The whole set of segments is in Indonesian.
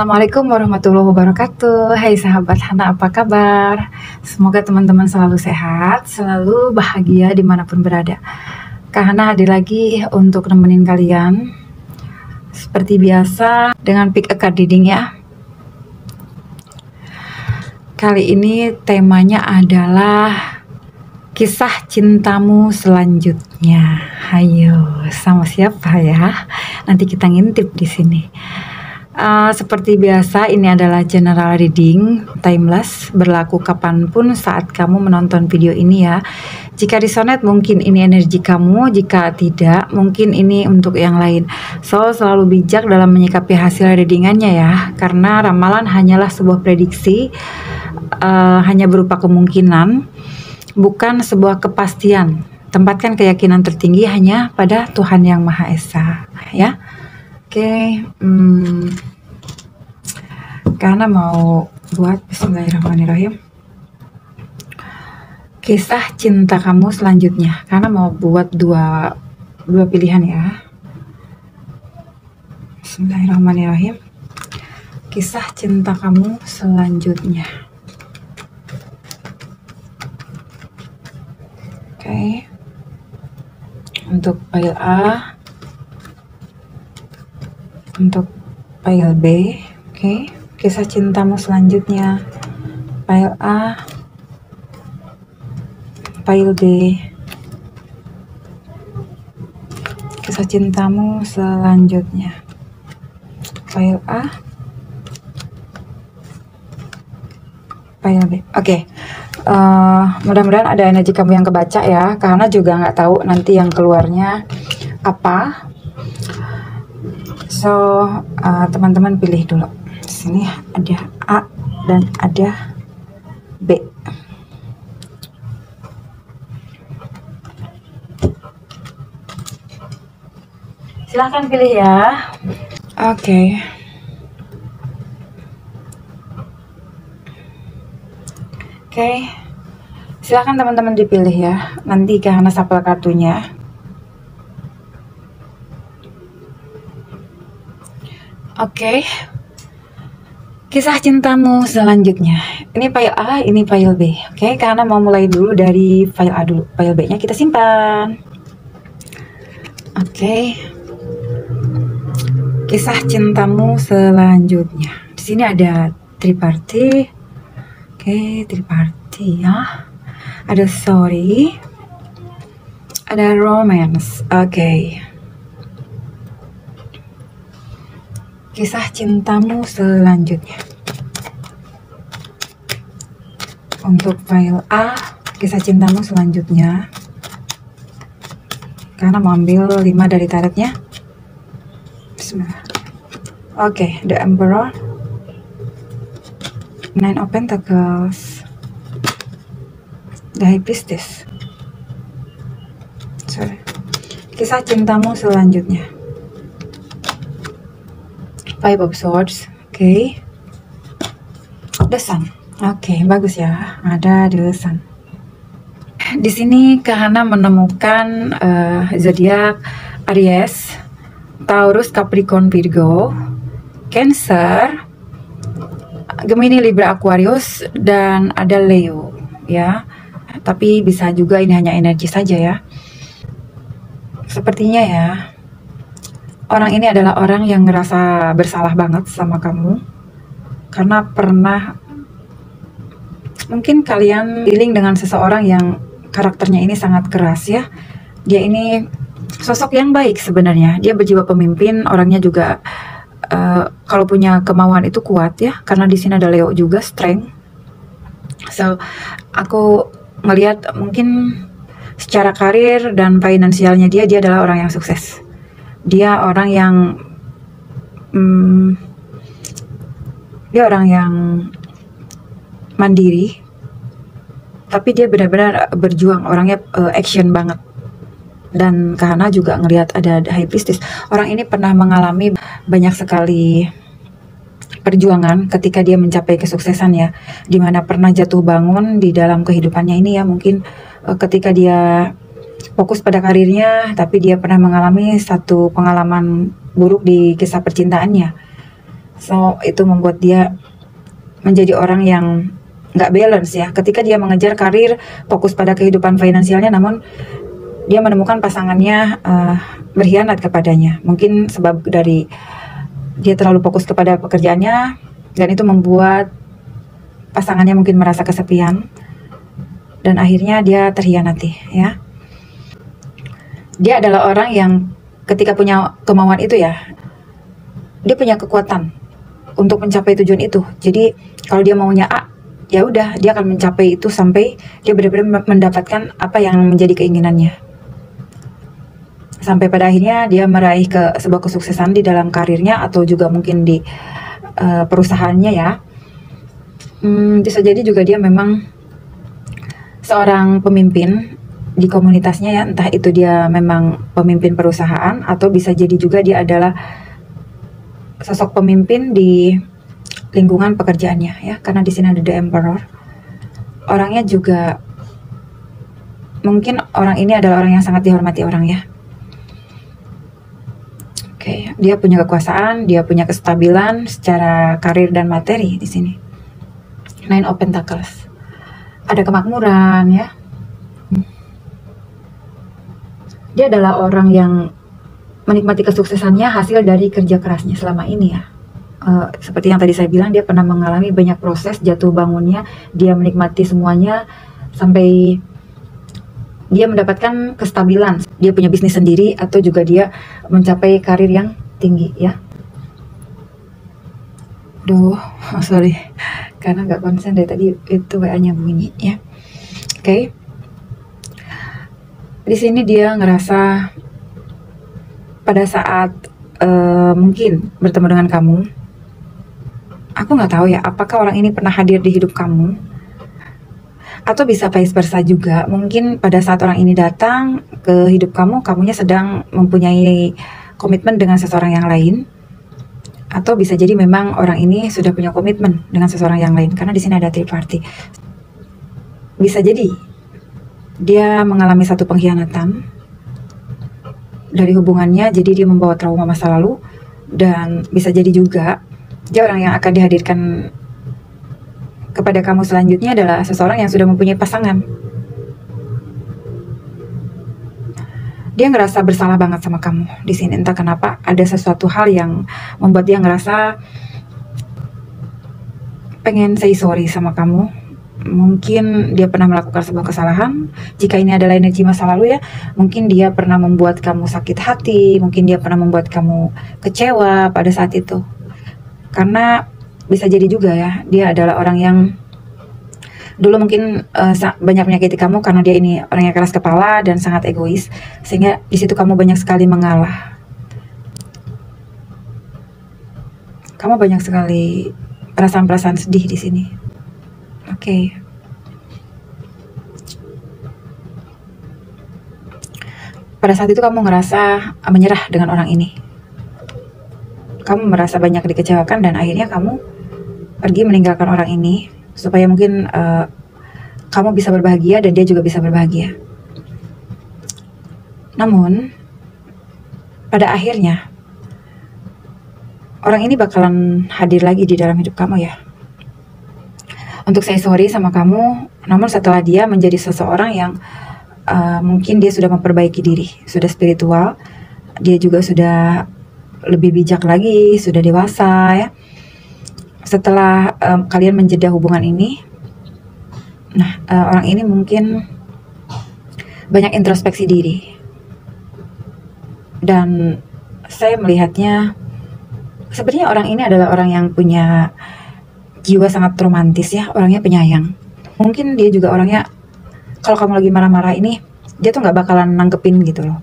Assalamualaikum warahmatullahi wabarakatuh. Hai sahabat Hana, apa kabar? Semoga teman-teman selalu sehat, selalu bahagia dimanapun berada. Kak Hana hadir lagi untuk nemenin kalian seperti biasa dengan pick a card reading ya. Kali ini temanya adalah kisah cintamu selanjutnya. Hayo, sama siapa ya? Nanti kita ngintip di sini. Seperti biasa, ini adalah general reading, timeless, berlaku kapanpun saat kamu menonton video ini ya. Jika resonate mungkin ini energi kamu, jika tidak mungkin ini untuk yang lain. So, selalu bijak dalam menyikapi hasil readingannya ya, karena ramalan hanyalah sebuah prediksi, hanya berupa kemungkinan, bukan sebuah kepastian. Tempatkan keyakinan tertinggi hanya pada Tuhan Yang Maha Esa ya. Oke, karena mau buat bismillahirrahmanirrahim kisah cinta kamu selanjutnya, karena mau buat dua pilihan ya. Bismillahirrahmanirrahim, kisah cinta kamu selanjutnya. Oke, untuk file A, untuk file B. Oke, kisah cintamu selanjutnya, file A, file B. Kisah cintamu selanjutnya, file A, file B. Oke, mudah-mudahan ada energi kamu yang kebaca ya, karena juga nggak tahu nanti yang keluarnya apa. So, teman-teman pilih dulu. Di sini ada A dan ada B. Silahkan pilih ya. Oke. Oke. Silahkan teman-teman dipilih ya. Nanti karena sapel kartunya. Oke, kisah cintamu selanjutnya. Ini file A, ini file B. Oke, karena mau mulai dulu dari file A dulu. File B-nya kita simpan. Oke, kisah cintamu selanjutnya. Di sini ada triparty. Oke, triparty ya. Ada sorry, ada romance. Oke. Kisah cintamu selanjutnya. Untuk file A, kisah cintamu selanjutnya. Karena mau ambil 5 dari tarotnya. Bismillah. Oke, The Emperor, Nine of Pentacles, The High Priestess. Sorry. Kisah cintamu selanjutnya. Five of Swords, oke. The Sun, oke, bagus ya. Ada The Sun. Di sini Kak Hana menemukan zodiak Aries, Taurus, Capricorn, Virgo, Cancer, Gemini, Libra, Aquarius, dan ada Leo ya. Tapi bisa juga ini hanya energi saja ya. Sepertinya ya, orang ini adalah orang yang ngerasa bersalah banget sama kamu karena pernah mungkin kalian dealing dengan seseorang yang karakternya ini sangat keras ya. Dia ini sosok yang baik sebenarnya. Dia berjiwa pemimpin, orangnya juga kalau punya kemauan itu kuat ya. Karena di sini ada Leo juga, strength. So, aku melihat mungkin secara karir dan finansialnya dia adalah orang yang sukses. Dia orang yang mandiri, tapi dia benar-benar berjuang, orangnya action banget. Dan Kak Hana juga ngelihat ada High Priestess. Orang ini pernah mengalami banyak sekali perjuangan ketika dia mencapai kesuksesan ya, dimana pernah jatuh bangun di dalam kehidupannya ini ya. Mungkin ketika dia fokus pada karirnya, tapi dia pernah mengalami satu pengalaman buruk di kisah percintaannya. So itu membuat dia menjadi orang yang nggak balance ya. Ketika dia mengejar karir, fokus pada kehidupan finansialnya, namun dia menemukan pasangannya berkhianat kepadanya. Mungkin sebab dari dia terlalu fokus kepada pekerjaannya, dan itu membuat pasangannya mungkin merasa kesepian, dan akhirnya dia terhianati ya. Dia adalah orang yang ketika punya kemauan itu ya, dia punya kekuatan untuk mencapai tujuan itu. Jadi kalau dia maunya A, ya udah dia akan mencapai itu sampai dia benar-benar mendapatkan apa yang menjadi keinginannya. Sampai pada akhirnya dia meraih ke sebuah kesuksesan di dalam karirnya atau juga mungkin di perusahaannya ya. Bisa jadi juga dia memang seorang pemimpin di komunitasnya ya, entah itu dia memang pemimpin perusahaan atau bisa jadi juga dia adalah sosok pemimpin di lingkungan pekerjaannya ya, karena di sini ada The Emperor. Orangnya juga mungkin orang ini adalah orang yang sangat dihormati orang ya. Oke, dia punya kekuasaan, dia punya kestabilan secara karir dan materi di sini. Nine of Pentacles. Ada kemakmuran ya. Dia adalah orang yang menikmati kesuksesannya hasil dari kerja kerasnya selama ini ya. Seperti yang tadi saya bilang, dia pernah mengalami banyak proses jatuh bangunnya, dia menikmati semuanya sampai dia mendapatkan kestabilan. Dia punya bisnis sendiri atau juga dia mencapai karir yang tinggi ya. Duh, sorry, karena nggak konsen dari tadi itu WA-nya bunyi ya. Oke. Di sini dia ngerasa pada saat mungkin bertemu dengan kamu, aku nggak tahu ya apakah orang ini pernah hadir di hidup kamu, atau bisa vice versa juga. Mungkin pada saat orang ini datang ke hidup kamu, kamunya sedang mempunyai komitmen dengan seseorang yang lain, atau bisa jadi memang orang ini sudah punya komitmen dengan seseorang yang lain, karena di sini ada third party. Bisa jadi dia mengalami satu pengkhianatan dari hubungannya, jadi dia membawa trauma masa lalu, dan bisa jadi juga dia orang yang akan dihadirkan kepada kamu selanjutnya adalah seseorang yang sudah mempunyai pasangan. Dia ngerasa bersalah banget sama kamu di sini, entah kenapa ada sesuatu hal yang membuat dia ngerasa pengen say sorry sama kamu. Mungkin dia pernah melakukan sebuah kesalahan. Jika ini adalah energi masa lalu ya, mungkin dia pernah membuat kamu sakit hati, mungkin dia pernah membuat kamu kecewa pada saat itu. Karena bisa jadi juga ya, dia adalah orang yang dulu mungkin banyak menyakiti kamu karena dia ini orang yang keras kepala dan sangat egois, sehingga di situ kamu banyak sekali mengalah. Kamu banyak sekali perasaan-perasaan sedih di sini. Oke. Pada saat itu kamu ngerasa menyerah dengan orang ini. Kamu merasa banyak dikecewakan dan akhirnya kamu pergi meninggalkan orang ini supaya mungkin kamu bisa berbahagia dan dia juga bisa berbahagia. Namun pada akhirnya orang ini bakalan hadir lagi di dalam hidup kamu ya, untuk say sorry sama kamu. Namun setelah dia menjadi seseorang yang mungkin dia sudah memperbaiki diri, sudah spiritual, dia juga sudah lebih bijak lagi, sudah dewasa ya. Setelah kalian menjeda hubungan ini, nah orang ini mungkin banyak introspeksi diri, dan saya melihatnya sebenarnya orang ini adalah orang yang punya jiwa sangat romantis ya, orangnya penyayang. Mungkin dia juga orangnya, kalau kamu lagi marah-marah ini, dia tuh nggak bakalan nanggepin gitu loh.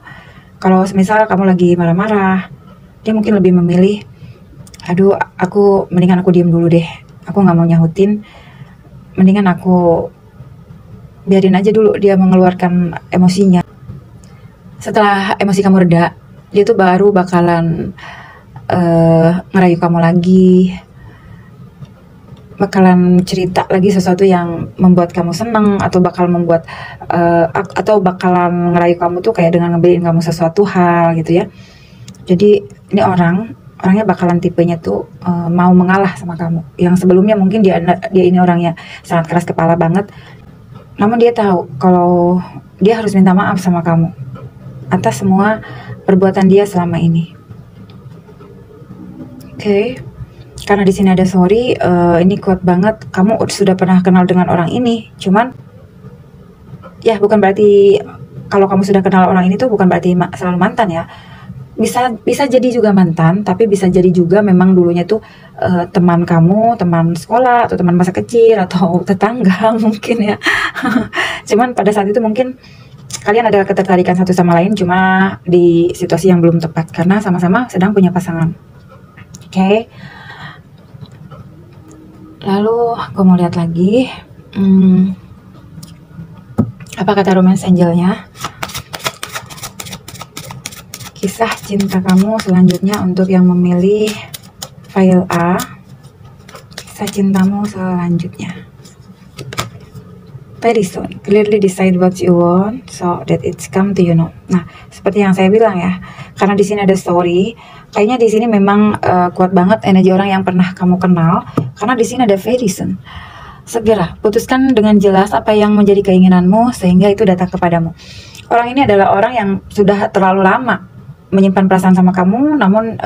Kalau misal kamu lagi marah-marah, dia mungkin lebih memilih, aduh mendingan aku diem dulu deh, aku nggak mau nyahutin, mendingan aku biarin aja dulu dia mengeluarkan emosinya. Setelah emosi kamu reda, dia tuh baru bakalan ngerayu kamu lagi, bakalan cerita lagi sesuatu yang membuat kamu seneng, atau bakal membuat atau bakalan ngerayu kamu tuh kayak dengan ngebeliin kamu sesuatu hal gitu ya. Jadi ini orang orangnya bakalan tipenya tuh mau mengalah sama kamu. Yang sebelumnya mungkin dia ini orangnya sangat keras kepala banget, namun dia tahu kalau dia harus minta maaf sama kamu atas semua perbuatan dia selama ini. Oke. Karena di sini ada sorry, ini kuat banget. Kamu sudah pernah kenal dengan orang ini, cuman ya bukan berarti kalau kamu sudah kenal orang ini tuh bukan berarti selalu mantan ya. Bisa jadi juga mantan, tapi bisa jadi juga memang dulunya tuh teman kamu, teman sekolah atau teman masa kecil atau tetangga mungkin ya. Cuman pada saat itu mungkin kalian ada ketertarikan satu sama lain, cuma di situasi yang belum tepat karena sama-sama sedang punya pasangan. Oke. Lalu aku mau lihat lagi apa kata romance angelnya. Kisah cinta kamu selanjutnya untuk yang memilih file A. Kisah cintamu selanjutnya. Very soon, clearly decide what you want so that it's come to you now. Nah, seperti yang saya bilang ya, karena di sini ada story, kayaknya di sini memang kuat banget energi orang yang pernah kamu kenal. Karena di sini ada very soon. Segera putuskan dengan jelas apa yang menjadi keinginanmu sehingga itu datang kepadamu. Orang ini adalah orang yang sudah terlalu lama menyimpan perasaan sama kamu, namun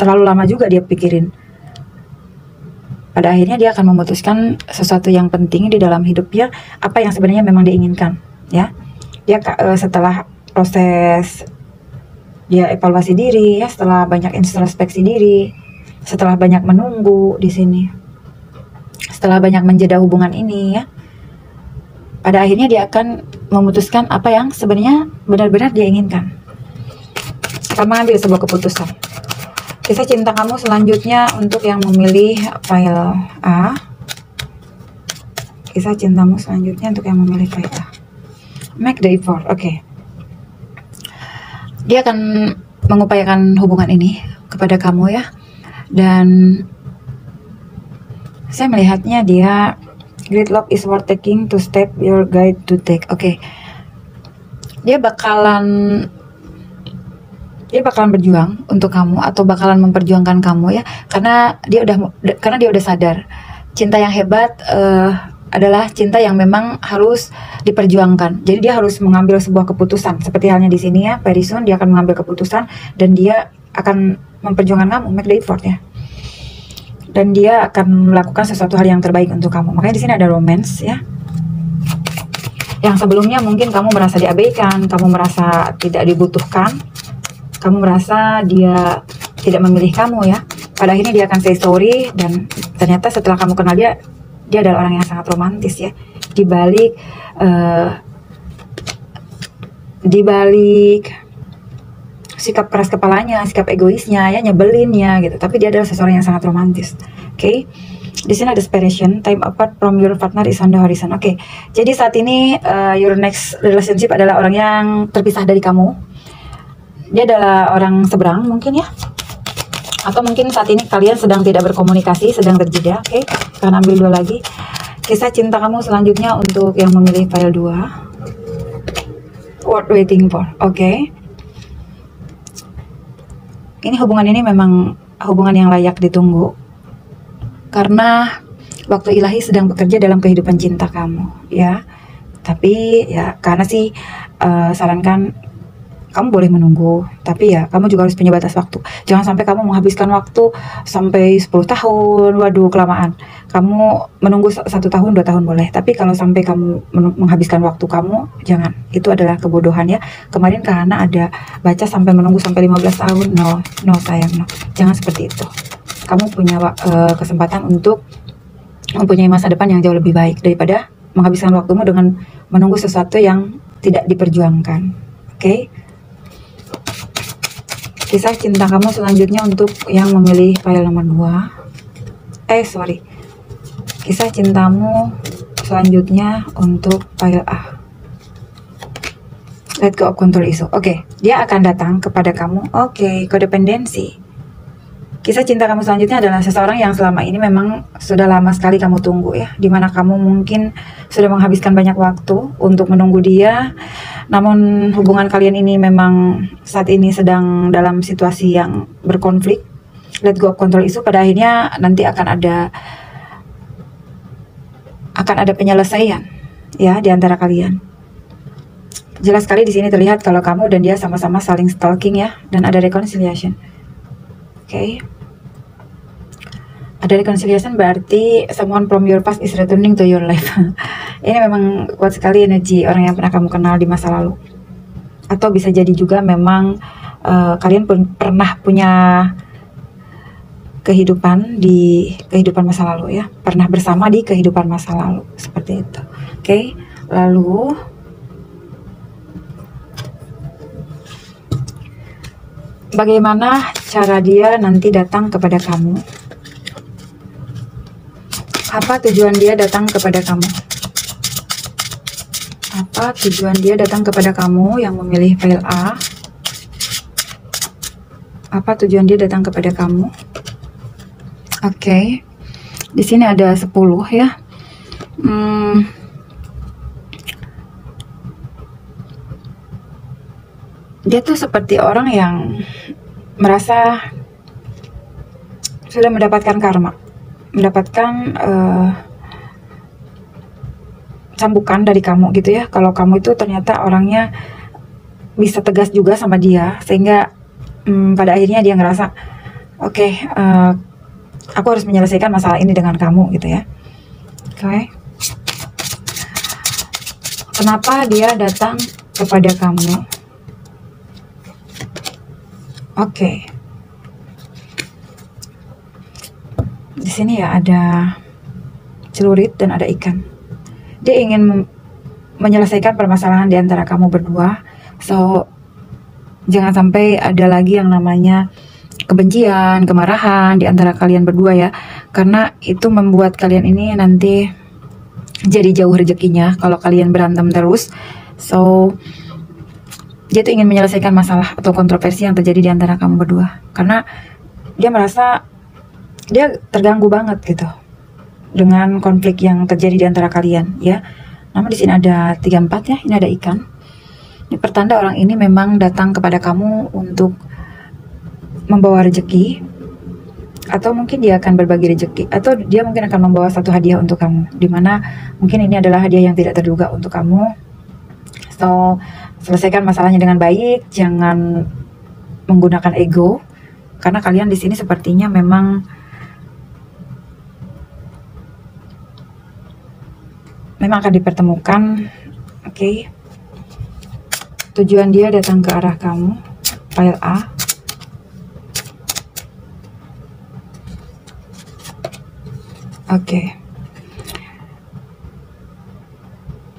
terlalu lama juga dia pikirin. Pada akhirnya dia akan memutuskan sesuatu yang penting di dalam hidupnya, apa yang sebenarnya memang diinginkan, ya. Dia setelah proses dia evaluasi diri, ya, setelah banyak introspeksi diri, setelah banyak menunggu di sini, setelah banyak menjeda hubungan ini, ya. Pada akhirnya dia akan memutuskan apa yang sebenarnya benar-benar dia inginkan. Kamu mengambil sebuah keputusan. Kisah cinta kamu selanjutnya untuk yang memilih file A. Kisah cintamu selanjutnya untuk yang memilih file A. Make the effort. Oke. Dia akan mengupayakan hubungan ini kepada kamu ya. Dan saya melihatnya dia great love is worth taking to step your guide to take. Oke. Dia bakalan berjuang untuk kamu atau bakalan memperjuangkan kamu ya, karena dia udah sadar cinta yang hebat adalah cinta yang memang harus diperjuangkan. Jadi dia harus mengambil sebuah keputusan seperti halnya di sini ya, very soon dia akan mengambil keputusan dan dia akan memperjuangkan kamu, make the effort ya. Dan dia akan melakukan sesuatu hal yang terbaik untuk kamu. Makanya di sini ada romance ya. Yang sebelumnya mungkin kamu merasa diabaikan, kamu merasa tidak dibutuhkan, kamu merasa dia tidak memilih kamu ya. Pada akhirnya dia akan say sorry dan ternyata setelah kamu kenal dia adalah orang yang sangat romantis ya. Di balik sikap keras kepalanya, sikap egoisnya ya, nyebelinnya gitu. Tapi dia adalah seseorang yang sangat romantis. Oke. Di sini ada separation, time apart from your partner is on the horizon. Oke. Jadi saat ini your next relationship adalah orang yang terpisah dari kamu. Dia adalah orang seberang mungkin ya, atau mungkin saat ini kalian sedang tidak berkomunikasi, sedang terjeda. Oke, akan ambil dua lagi. Kisah cinta kamu selanjutnya untuk yang memilih file 2. Worth waiting for. Oke. Ini hubungan ini memang hubungan yang layak ditunggu karena waktu ilahi sedang bekerja dalam kehidupan cinta kamu ya. Tapi ya karena sih sarankan kamu boleh menunggu, tapi ya kamu juga harus punya batas waktu. Jangan sampai kamu menghabiskan waktu sampai 10 tahun, waduh kelamaan. Kamu menunggu 1 tahun, 2 tahun boleh, tapi kalau sampai kamu menghabiskan waktu kamu, jangan. Itu adalah kebodohan ya. Kemarin karena ada baca sampai menunggu sampai 15 tahun, no sayang, no. Jangan seperti itu. Kamu punya kesempatan untuk mempunyai masa depan yang jauh lebih baik daripada menghabiskan waktumu dengan menunggu sesuatu yang tidak diperjuangkan. Oke? Kisah cinta kamu selanjutnya untuk yang memilih file nomor 2. Kisah cintamu selanjutnya untuk file A. Let go of control issue. Oke, dia akan datang kepada kamu. Oke, kodependensi. Kisah cinta kamu selanjutnya adalah seseorang yang selama ini memang sudah lama sekali kamu tunggu ya, dimana kamu mungkin sudah menghabiskan banyak waktu untuk menunggu dia, Namun hubungan kalian ini memang saat ini sedang dalam situasi yang berkonflik. Let go of control isu, pada akhirnya nanti akan ada penyelesaian ya di antara kalian. Jelas sekali di sini terlihat kalau kamu dan dia sama-sama saling stalking ya, dan ada reconciliation. Oke. Ada reconciliation berarti someone from your past is returning to your life. Ini memang kuat sekali energi orang yang pernah kamu kenal di masa lalu. Atau bisa jadi juga memang kalian pernah punya kehidupan di kehidupan masa lalu ya. Pernah bersama di kehidupan masa lalu. Seperti itu. Oke. Lalu bagaimana cara dia nanti datang kepada kamu? Apa tujuan dia datang kepada kamu? Apa tujuan dia datang kepada kamu yang memilih file A? Apa tujuan dia datang kepada kamu? Oke. Di sini ada 10 ya. Dia tuh seperti orang yang merasa sudah mendapatkan karma, mendapatkan cambukan dari kamu gitu ya. Kalau kamu itu ternyata orangnya bisa tegas juga sama dia, sehingga pada akhirnya dia ngerasa oke, aku harus menyelesaikan masalah ini dengan kamu gitu ya. Oke. Kenapa dia datang kepada kamu? Oke. Di sini ya ada celurit dan ada ikan. Dia ingin menyelesaikan permasalahan di antara kamu berdua. So, jangan sampai ada lagi yang namanya kebencian, kemarahan di antara kalian berdua ya. Karena itu membuat kalian ini nanti jadi jauh rezekinya kalau kalian berantem terus. So, dia tuh ingin menyelesaikan masalah atau kontroversi yang terjadi di antara kamu berdua. Karena dia merasa dia terganggu banget gitu dengan konflik yang terjadi di antara kalian ya. Namun di sini ada 34 ya, ini ada ikan. Ini pertanda orang ini memang datang kepada kamu untuk membawa rezeki, atau mungkin dia akan berbagi rezeki, atau dia mungkin akan membawa satu hadiah untuk kamu, dimana mungkin ini adalah hadiah yang tidak terduga untuk kamu. So, selesaikan masalahnya dengan baik, jangan menggunakan ego, karena kalian di sini sepertinya memang akan dipertemukan. Oke. Tujuan dia datang ke arah kamu, file A. Oke.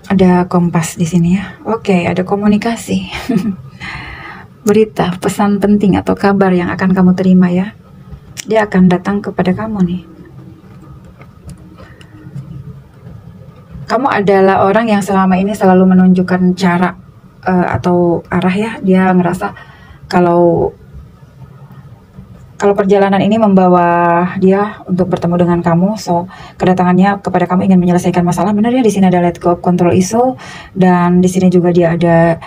Ada kompas di sini ya. Oke, ada komunikasi. Berita, pesan penting atau kabar yang akan kamu terima ya. Dia akan datang kepada kamu nih. Kamu adalah orang yang selama ini selalu menunjukkan cara atau arah ya. Dia ngerasa kalau perjalanan ini membawa dia untuk bertemu dengan kamu, so kedatangannya kepada kamu ingin menyelesaikan masalah. Benar ya, di sini ada let go of control issue, dan di sini juga dia ada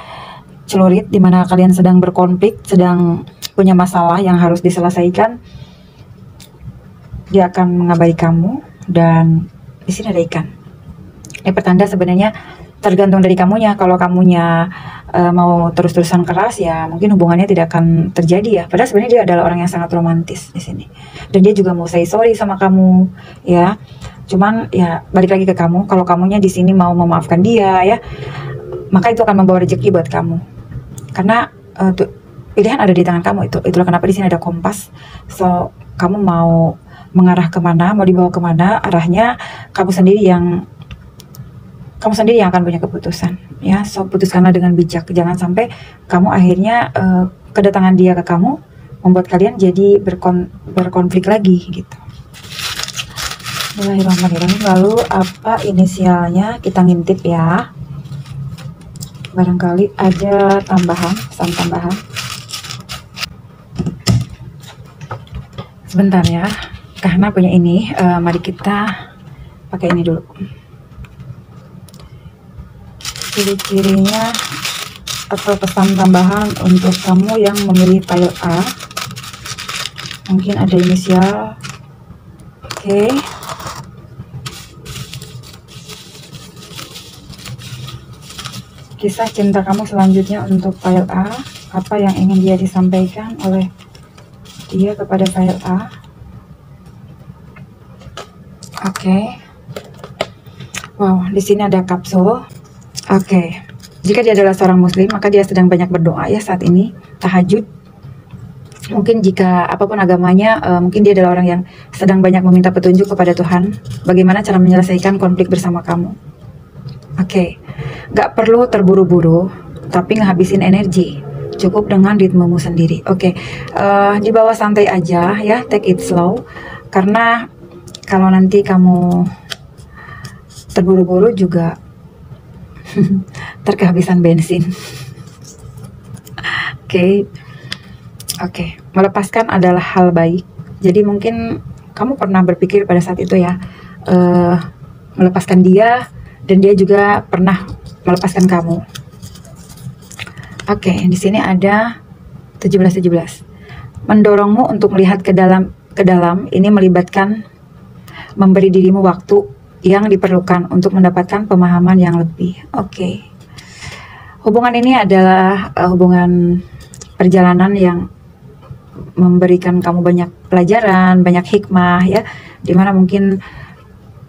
celurit, di mana kalian sedang berkonflik, sedang punya masalah yang harus diselesaikan. Dia akan mengabari kamu, dan di sini ada ikan. Ini pertanda sebenarnya tergantung dari kamunya. Kalau kamunya mau terus-terusan keras, ya mungkin hubungannya tidak akan terjadi ya. Padahal sebenarnya dia adalah orang yang sangat romantis di sini. Dan dia juga mau say sorry sama kamu ya. Cuman ya balik lagi ke kamu. Kalau kamunya di sini mau memaafkan dia ya, maka itu akan membawa rezeki buat kamu. Karena pilihan ada di tangan kamu itu. Itulah kenapa di sini ada kompas. So kamu mau mengarah kemana, mau dibawa kemana, arahnya kamu sendiri yang akan punya keputusan ya. So putuskanlah dengan bijak, jangan sampai kamu akhirnya kedatangan dia ke kamu membuat kalian jadi berkonflik lagi gitu. Bismillahirrahmanirrahim. Lalu apa inisialnya, kita ngintip ya, barangkali ada tambahan, pesan tambahan. Sebentar ya, karena punya ini, mari kita pakai ini dulu. Ciri-cirinya atau pesan tambahan untuk kamu yang memilih file A. Mungkin ada inisial. Oke. Kisah cinta kamu selanjutnya untuk file A. Apa yang ingin dia disampaikan oleh dia kepada file A? Oke. Wow, di sini ada kapsul. Oke. Jika dia adalah seorang muslim, maka dia sedang banyak berdoa ya saat ini, tahajud. Mungkin jika apapun agamanya, mungkin dia adalah orang yang sedang banyak meminta petunjuk kepada Tuhan, bagaimana cara menyelesaikan konflik bersama kamu. Oke. Gak perlu terburu-buru, tapi ngehabisin energi. Cukup dengan ritmemu sendiri. Oke. Dibawa santai aja ya, take it slow. Karena kalau nanti kamu terburu-buru juga terkehabisan bensin. Oke. Melepaskan adalah hal baik. Jadi mungkin kamu pernah berpikir pada saat itu ya, melepaskan dia, dan dia juga pernah melepaskan kamu. Oke, di sini ada 17. Mendorongmu untuk melihat ke dalam ini melibatkan memberi dirimu waktu yang diperlukan untuk mendapatkan pemahaman yang lebih. Oke. Hubungan ini adalah hubungan perjalanan yang memberikan kamu banyak pelajaran, banyak hikmah ya, dimana mungkin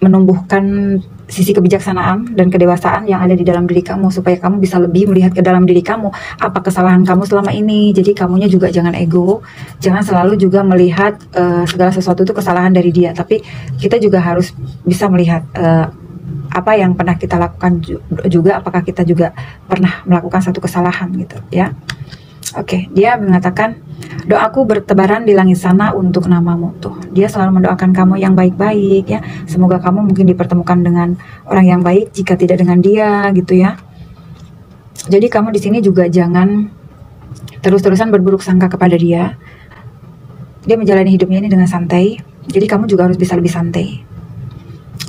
menumbuhkan sisi kebijaksanaan dan kedewasaan yang ada di dalam diri kamu, supaya kamu bisa lebih melihat ke dalam diri kamu, apa kesalahan kamu selama ini. Jadi kamunya juga jangan ego, jangan selalu juga melihat segala sesuatu itu kesalahan dari dia, tapi kita juga harus bisa melihat apa yang pernah kita lakukan juga, apakah kita juga pernah melakukan satu kesalahan gitu ya. Oke, dia mengatakan, doaku bertebaran di langit sana untuk namamu. Tuh, dia selalu mendoakan kamu yang baik-baik ya. Semoga kamu mungkin dipertemukan dengan orang yang baik jika tidak dengan dia gitu ya. Jadi kamu di sini juga jangan terus-terusan berburuk sangka kepada dia. Dia menjalani hidupnya ini dengan santai. Jadi kamu juga harus bisa lebih santai.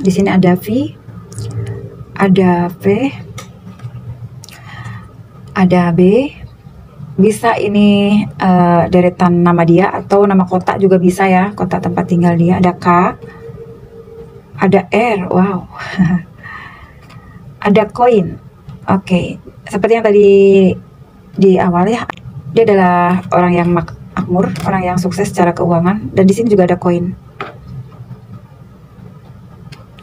Di sini ada V, ada V, ada B. Bisa ini deretan nama dia atau nama kota juga bisa ya, kota tempat tinggal dia. Ada K, ada R, wow. Ada koin. Oke, seperti yang tadi di awal ya, dia adalah orang yang makmur, orang yang sukses secara keuangan, dan di sini juga ada koin.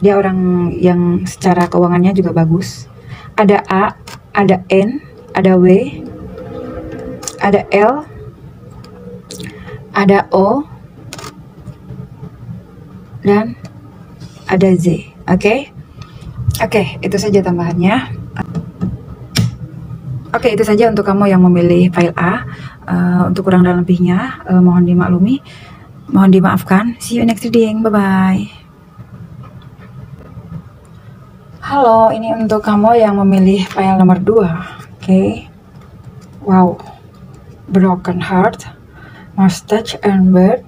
Dia orang yang secara keuangannya juga bagus. Ada A, ada N, ada W, ada L, ada O, dan ada Z. Oke, itu saja tambahannya. Oke, itu saja untuk kamu yang memilih file A. Untuk kurang dan lebihnya, mohon dimaklumi, mohon dimaafkan. See you next reading. Bye-bye. Halo, ini untuk kamu yang memilih file nomor 2. Oke. Wow. Broken heart, mustache and bird,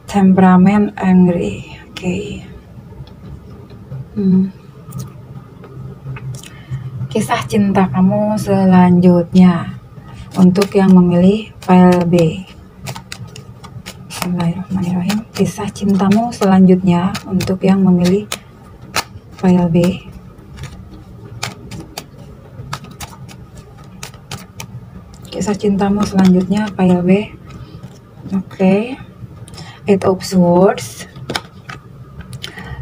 temperament angry. Oke. Kisah cinta kamu selanjutnya untuk yang memilih file B. Bismillahirrahmanirrahim. Kisah cintamu selanjutnya untuk yang memilih file B. Kisah cintamu selanjutnya file B. Oke. Eight of Swords,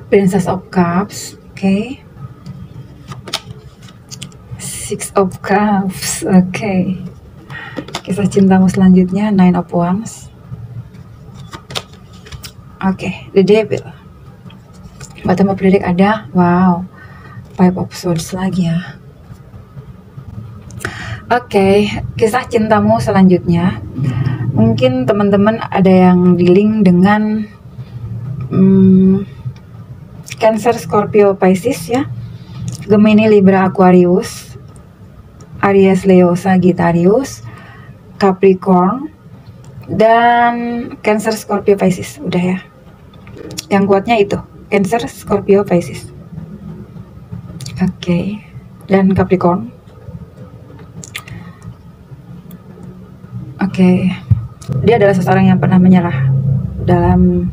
Princess of Cups. Oke. Six of Cups. Oke. Kisah cintamu selanjutnya Nine of Wands. Oke, The Devil. Bottom of the deck ada, wow, Five of Swords lagi ya. Oke, kisah cintamu selanjutnya. Mungkin teman-teman ada yang dealing dengan Cancer, Scorpio, Pisces ya, Gemini, Libra, Aquarius, Aries, Leo, Sagittarius, Capricorn, dan Cancer, Scorpio, Pisces. Udah ya, yang kuatnya itu Cancer, Scorpio, Pisces. Oke, dan Capricorn. Oke, dia adalah seseorang yang pernah menyerah dalam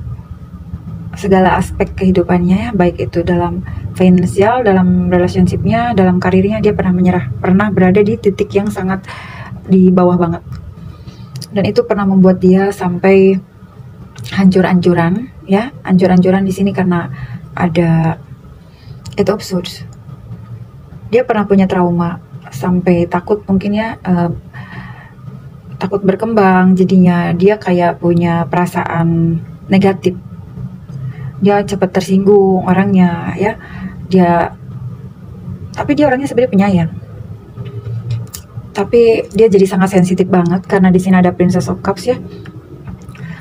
segala aspek kehidupannya, baik itu dalam finansial, dalam relationshipnya, dalam karirnya. Dia pernah menyerah, pernah berada di titik yang sangat di bawah banget, dan itu pernah membuat dia sampai hancur-hancuran, ya, hancur-hancuran di sini karena ada itu absurd. Dia pernah punya trauma sampai takut mungkin ya, takut berkembang, jadinya dia kayak punya perasaan negatif. Dia cepat tersinggung orangnya, ya. Tapi dia orangnya sebenarnya penyayang. Tapi dia jadi sangat sensitif banget karena di sini ada Princess of Cups, ya.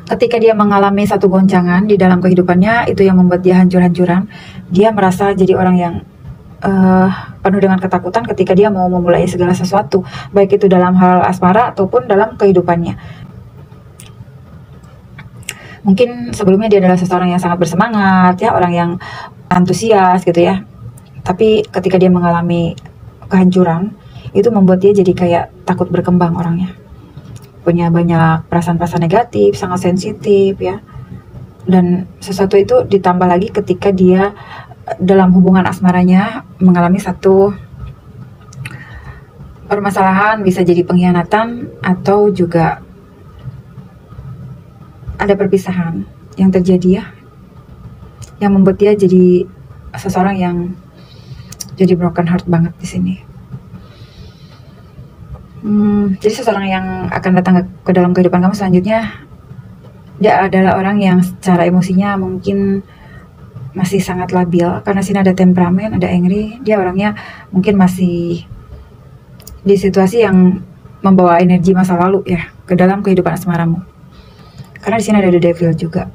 Ketika dia mengalami satu goncangan di dalam kehidupannya, itu yang membuat dia hancur-hancuran. Dia merasa jadi orang yang penuh dengan ketakutan ketika dia mau memulai segala sesuatu, baik itu dalam hal asmara ataupun dalam kehidupannya. Mungkin sebelumnya dia adalah seseorang yang sangat bersemangat, ya, orang yang antusias gitu ya. Tapi ketika dia mengalami kehancuran, itu membuat dia jadi kayak takut berkembang orangnya. Punya banyak perasaan-perasaan negatif, sangat sensitif, ya. Dan sesuatu itu ditambah lagi ketika dia dalam hubungan asmaranya mengalami satu permasalahan, bisa jadi pengkhianatan atau juga ada perpisahan yang terjadi, ya, yang membuat dia jadi seseorang yang jadi broken heart banget di sini. Jadi seseorang yang akan datang ke dalam kehidupan kamu selanjutnya, dia adalah orang yang secara emosinya mungkin masih sangat labil, karena sini ada temperamen, ada angry. Dia orangnya mungkin masih di situasi yang membawa energi masa lalu, ya, ke dalam kehidupan asmaramu. Karena di sini ada The Devil juga.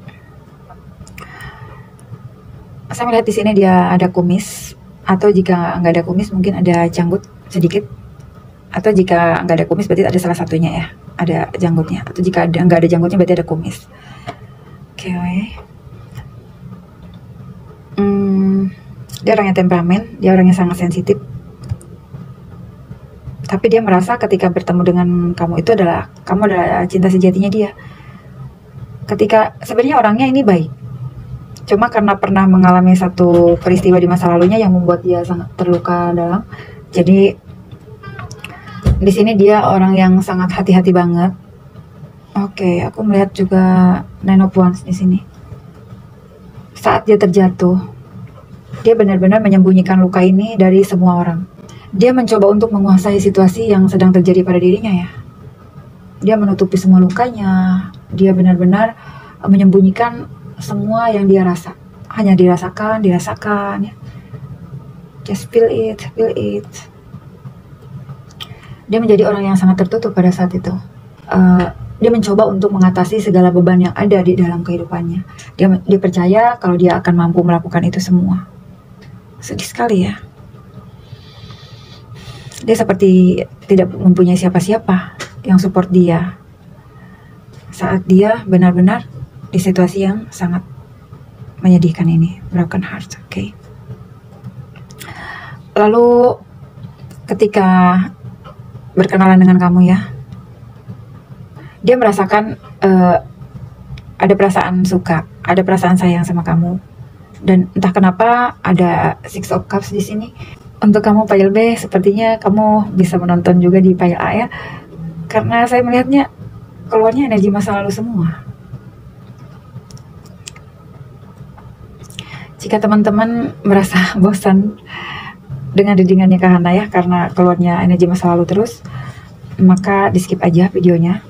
Saya melihat di sini dia ada kumis, atau jika nggak ada kumis mungkin ada janggut sedikit, atau jika nggak ada kumis berarti ada salah satunya, ya, ada janggutnya, atau jika nggak ada janggutnya berarti ada kumis. Oke. Dia orangnya temperamen, dia orangnya sangat sensitif. Tapi dia merasa ketika bertemu dengan kamu itu adalah kamu adalah cinta sejatinya dia. Ketika sebenarnya orangnya ini baik, cuma karena pernah mengalami satu peristiwa di masa lalunya yang membuat dia sangat terluka dalam. Jadi di sini dia orang yang sangat hati-hati banget. Oke, aku melihat juga Nine of Wands di sini. Saat dia terjatuh, dia benar-benar menyembunyikan luka ini dari semua orang. Dia mencoba untuk menguasai situasi yang sedang terjadi pada dirinya, ya. Dia menutupi semua lukanya. Dia benar-benar menyembunyikan semua yang dia rasa. Hanya dirasakan, ya. Just feel it. Dia menjadi orang yang sangat tertutup pada saat itu. Dia mencoba untuk mengatasi segala beban yang ada di dalam kehidupannya. Dia percaya kalau dia akan mampu melakukan itu semua. Sedih sekali, ya. Dia seperti tidak mempunyai siapa-siapa yang support dia saat dia benar-benar di situasi yang sangat menyedihkan ini, broken heart. Oke. Lalu ketika berkenalan dengan kamu, ya, dia merasakan ada perasaan suka, ada perasaan sayang sama kamu, dan entah kenapa ada Six of Cups di sini. Untuk kamu pile B, sepertinya kamu bisa menonton juga di pile A, ya, karena saya melihatnya keluarnya energi masa lalu semua. Jika teman-teman merasa bosan dengan readingannya Kahana, ya, karena keluarnya energi masa lalu terus, maka di skip aja videonya.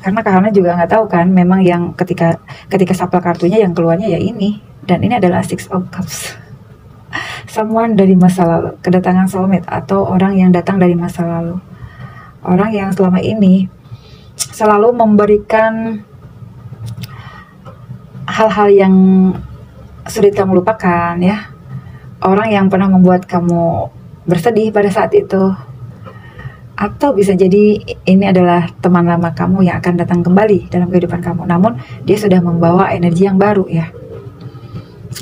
Karena Kahana juga nggak tahu kan, memang yang ketika sapel kartunya yang keluarnya ya ini, dan ini adalah Six of Cups. Someone dari masa lalu, kedatangan soulmate atau orang yang datang dari masa lalu, orang yang selama ini selalu memberikan hal-hal yang sulit kamu lupakan, ya. Orang yang pernah membuat kamu bersedih pada saat itu. Atau bisa jadi ini adalah teman lama kamu yang akan datang kembali dalam kehidupan kamu. Namun dia sudah membawa energi yang baru, ya.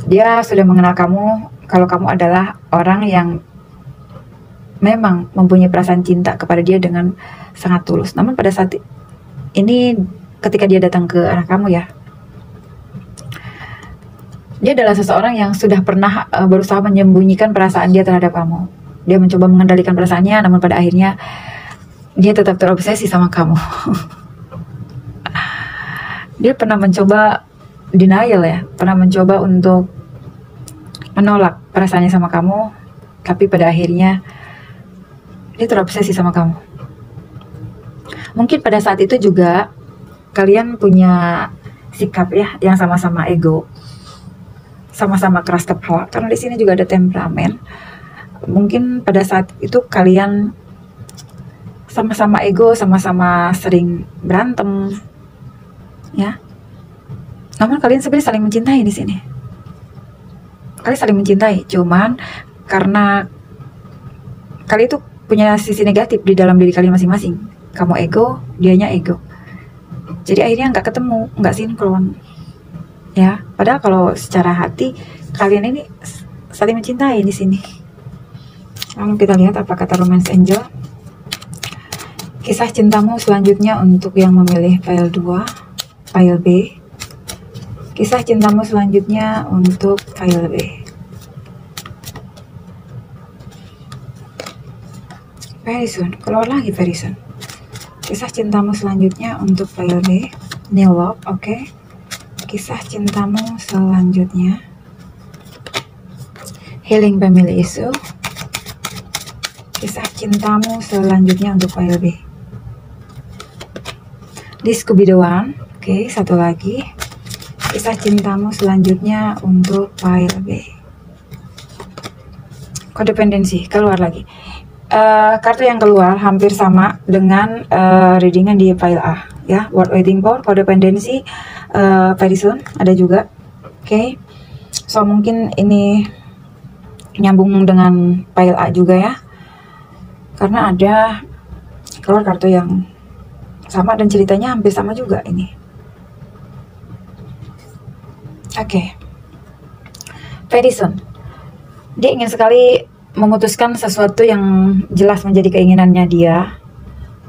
Dia sudah mengenal kamu kalau kamu adalah orang yang memang mempunyai perasaan cinta kepada dia dengan sangat tulus. Namun pada saat ini ketika dia datang ke arah kamu ya, dia adalah seseorang yang sudah pernah berusaha menyembunyikan perasaan dia terhadap kamu. Dia mencoba mengendalikan perasaannya, namun pada akhirnya dia tetap terobsesi sama kamu. Dia pernah mencoba denial ya, pernah mencoba untuk menolak perasaannya sama kamu, tapi pada akhirnya dia terobsesi sama kamu. Mungkin pada saat itu juga kalian punya sikap ya yang sama-sama ego, sama-sama keras kepala, karena di sini juga ada temperamen. Mungkin pada saat itu kalian sama-sama ego, sama-sama sering berantem, ya. Namun kalian sebenarnya saling mencintai di sini. Kalian saling mencintai, cuman karena kalian itu punya sisi negatif di dalam diri kalian masing-masing. Kamu ego, dianya ego. Jadi akhirnya nggak ketemu, nggak sinkron. Ya, padahal kalau secara hati kalian ini saling mencintai di sini. Lalu kita lihat apa kata Romance Angel. Kisah cintamu selanjutnya untuk yang memilih file 2, file B. Kisah cintamu selanjutnya untuk file B. Very soon, keluar lagi very soon. Kisah cintamu selanjutnya untuk file B, New Love, oke. Kisah cintamu selanjutnya, Healing Family Issue. Kisah cintamu selanjutnya untuk file B. This could be the one. Oke, satu lagi. Kisah cintamu selanjutnya untuk file B. Kodependensi, keluar lagi. Kartu yang keluar hampir sama dengan readingan di file A. Ya, what waiting for, kodependensi, very soon, ada juga. Oke. So, mungkin ini nyambung dengan file A juga ya. Karena ada keluar kartu yang sama dan ceritanya hampir sama juga ini. Oke. Very soon. Dia ingin sekali memutuskan sesuatu yang jelas menjadi keinginannya dia.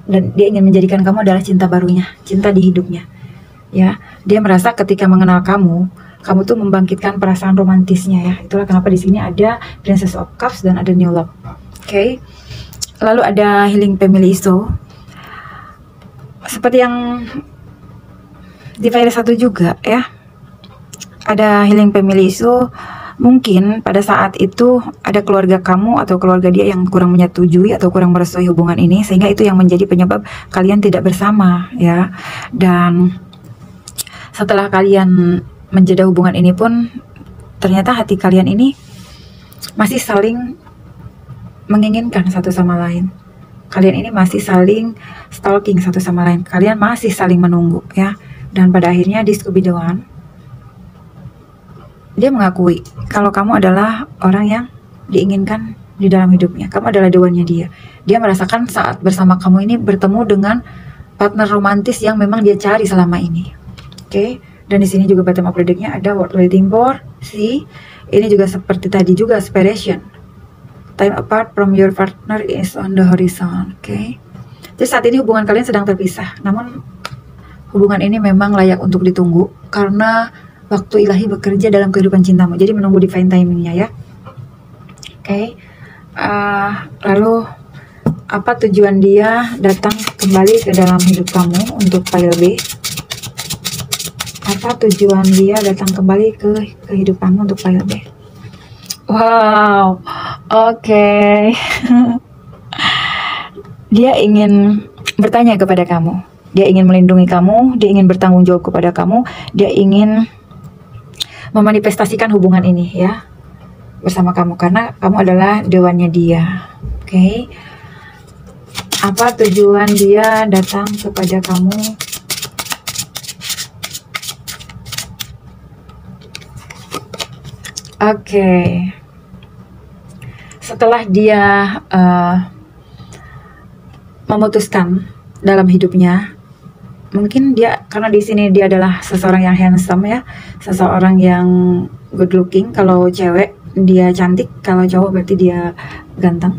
Dan dia ingin menjadikan kamu adalah cinta barunya, cinta di hidupnya. Ya, dia merasa ketika mengenal kamu, kamu tuh membangkitkan perasaan romantisnya ya. Itulah kenapa di sini ada Princess of Cups dan ada New Love. Oke. Lalu ada Healing Family Issue. Seperti yang di file 1 juga ya. Ada Healing Family Issue. Mungkin pada saat itu ada keluarga kamu atau keluarga dia yang kurang menyetujui atau kurang merestui hubungan ini, sehingga itu yang menjadi penyebab kalian tidak bersama ya. Dan setelah kalian menjeda hubungan ini pun ternyata hati kalian ini masih saling menginginkan satu sama lain. Kalian ini masih saling stalking satu sama lain. Kalian masih saling menunggu ya. Dan pada akhirnya this could be the one. Dia mengakui kalau kamu adalah orang yang diinginkan di dalam hidupnya. Kamu adalah the one-nya dia. Dia merasakan saat bersama kamu ini bertemu dengan partner romantis yang memang dia cari selama ini. Oke. Dan di sini juga bottom of the deck-nya ada what waiting for. See, ini juga seperti tadi juga separation. Time apart from your partner is on the horizon. Oke. Jadi saat ini hubungan kalian sedang terpisah. Namun hubungan ini memang layak untuk ditunggu karena waktu ilahi bekerja dalam kehidupan cintamu. Jadi menunggu divine timingnya ya. Oke. Lalu apa tujuan dia datang kembali ke dalam hidup kamu untuk file B? Apa tujuan dia datang kembali ke kehidupanmu untuk file B? Wow, oke. Dia ingin bertanya kepada kamu. Dia ingin melindungi kamu. Dia ingin bertanggung jawab kepada kamu. Dia ingin memanifestasikan hubungan ini ya bersama kamu karena kamu adalah dewannya dia. Oke. Apa tujuan dia datang kepada kamu? Oke. Setelah dia memutuskan dalam hidupnya, mungkin dia karena di sini dia adalah seseorang yang handsome ya, seseorang yang good looking. Kalau cewek dia cantik, kalau cowok berarti dia ganteng.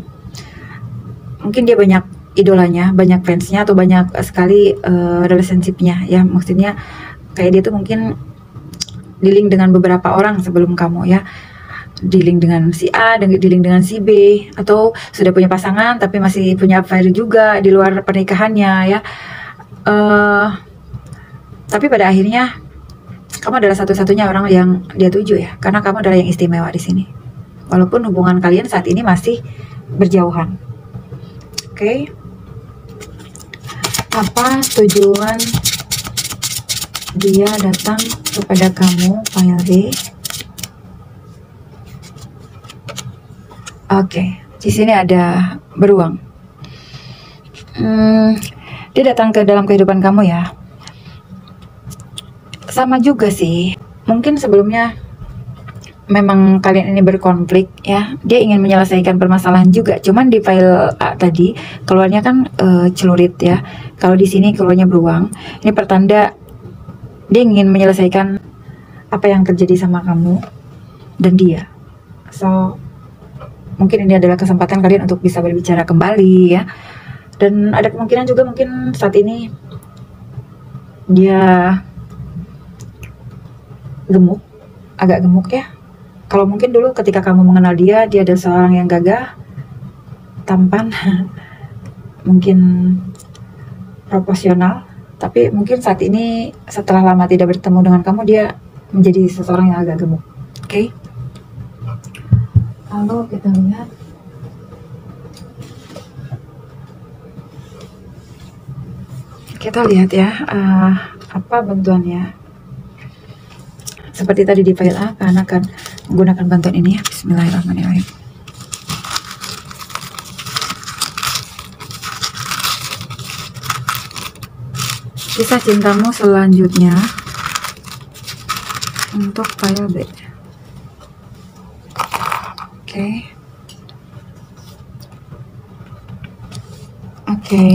Mungkin dia banyak idolanya, banyak fansnya atau banyak sekali relationshipnya ya, maksudnya kayak dia tuh mungkin dealing dengan beberapa orang sebelum kamu ya, dealing dengan si A, dealing dengan si B, atau sudah punya pasangan tapi masih punya affair juga di luar pernikahannya ya. Tapi pada akhirnya kamu adalah satu-satunya orang yang dia tuju ya, karena kamu adalah yang istimewa di sini. Walaupun hubungan kalian saat ini masih berjauhan. Oke. Apa tujuan dia datang kepada kamu, file B? Oke, di sini ada beruang. Dia datang ke dalam kehidupan kamu ya. Sama juga sih, mungkin sebelumnya memang kalian ini berkonflik ya, dia ingin menyelesaikan permasalahan juga, cuman di file A tadi keluarnya kan celurit ya, kalau di sini keluarnya beruang. Ini pertanda dia ingin menyelesaikan apa yang terjadi sama kamu dan dia. So mungkin ini adalah kesempatan kalian untuk bisa berbicara kembali ya, dan ada kemungkinan juga mungkin saat ini dia gemuk, agak gemuk ya. Kalau mungkin dulu ketika kamu mengenal dia, dia adalah seorang yang gagah, tampan, mungkin proporsional. Tapi mungkin saat ini setelah lama tidak bertemu dengan kamu, dia menjadi seseorang yang agak gemuk. Oke? Lalu kita lihat. Kita lihat ya, apa bantuannya. Seperti tadi di file A, karena akan menggunakan bantuan ini ya. Bismillahirrahmanirrahim. Kisah cintamu selanjutnya untuk file B. Oke. Oke.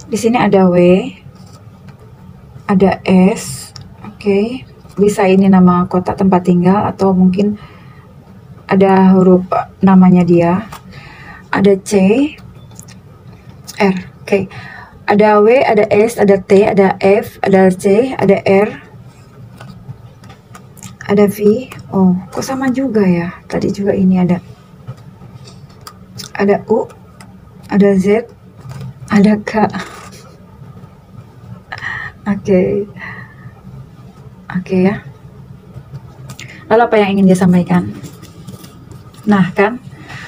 Di sini ada W, ada S. Oke. Bisa ini nama kota tempat tinggal, atau mungkin ada huruf namanya dia. Ada C, R. Oke. Ada W, ada S, ada T, ada F, ada C, ada R, ada V. Oh, kok sama juga ya? Tadi juga ini ada U, ada Z, ada K. Oke. Oke ya. Lalu apa yang ingin dia sampaikan? Nah kan,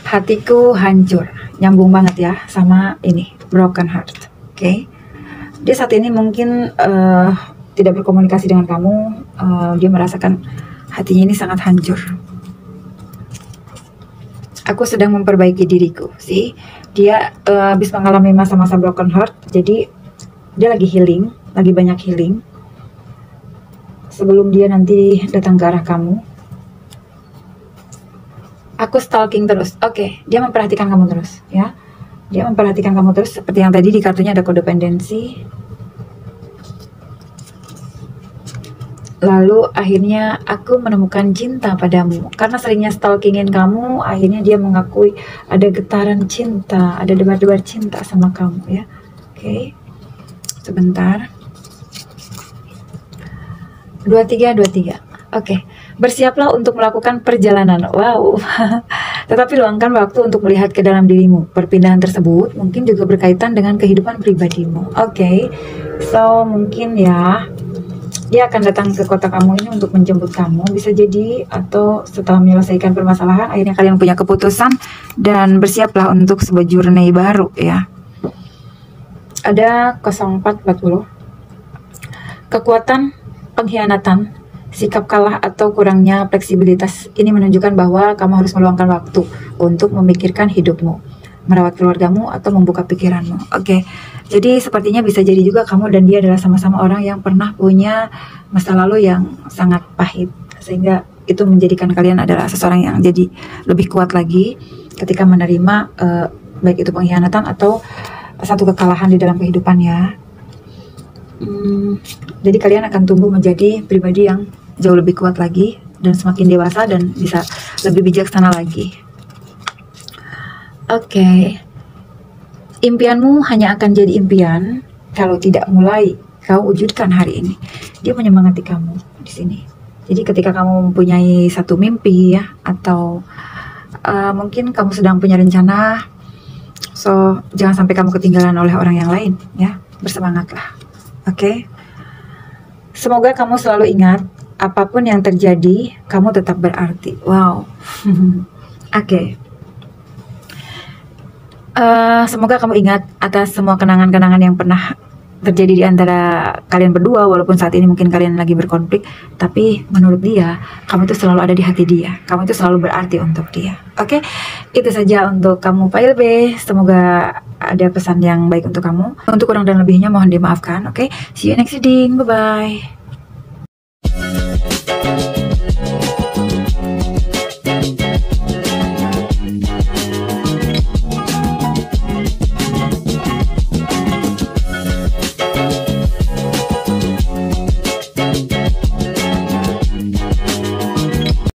hatiku hancur. Nyambung banget ya sama ini, broken heart. Oke. Dia saat ini mungkin tidak berkomunikasi dengan kamu. Dia merasakan hatinya ini sangat hancur. Aku sedang memperbaiki diriku. Sih, dia habis mengalami masa-masa broken heart. Jadi dia lagi healing, lagi banyak healing. Sebelum dia nanti datang ke arah kamu. Aku stalking terus. Oke, dia memperhatikan kamu terus ya. Dia memperhatikan kamu terus, seperti yang tadi di kartunya ada kodependensi. Lalu akhirnya aku menemukan cinta padamu. Karena seringnya stalkingin kamu, akhirnya dia mengakui ada getaran cinta, ada debar-debar cinta sama kamu ya. Oke. Sebentar. 23. Oke. Bersiaplah untuk melakukan perjalanan. Wow. Tetapi luangkan waktu untuk melihat ke dalam dirimu. Perpindahan tersebut mungkin juga berkaitan dengan kehidupan pribadimu. Oke. So, mungkin ya dia akan datang ke kota kamu ini untuk menjemput kamu. Bisa jadi, atau setelah menyelesaikan permasalahan, akhirnya kalian punya keputusan dan bersiaplah untuk sebuah journey baru ya. Ada 0440. Kekuatan pengkhianatan, sikap kalah atau kurangnya fleksibilitas ini menunjukkan bahwa kamu harus meluangkan waktu untuk memikirkan hidupmu, merawat keluargamu, atau membuka pikiranmu. Oke, jadi sepertinya bisa jadi juga kamu dan dia adalah sama-sama orang yang pernah punya masa lalu yang sangat pahit, sehingga itu menjadikan kalian adalah seseorang yang jadi lebih kuat lagi ketika menerima baik itu pengkhianatan atau satu kekalahan di dalam kehidupannya. Jadi kalian akan tumbuh menjadi pribadi yang jauh lebih kuat lagi dan semakin dewasa dan bisa lebih bijaksana lagi. Oke. Impianmu hanya akan jadi impian kalau tidak mulai kau wujudkan hari ini. Dia menyemangati kamu di sini. Jadi ketika kamu mempunyai satu mimpi ya, atau mungkin kamu sedang punya rencana, so jangan sampai kamu ketinggalan oleh orang yang lain ya. Bersemangatlah. Oke. Semoga kamu selalu ingat, apapun yang terjadi, kamu tetap berarti. Wow. Oke. Semoga kamu ingat atas semua kenangan-kenangan yang pernah terjadi di antara kalian berdua, walaupun saat ini mungkin kalian lagi berkonflik, tapi menurut dia, kamu itu selalu ada di hati dia. Kamu itu selalu berarti untuk dia. Oke? Itu saja untuk kamu File B. Semoga ada pesan yang baik untuk kamu. Untuk kurang dan lebihnya mohon dimaafkan. Oke? See you next reading. Bye-bye.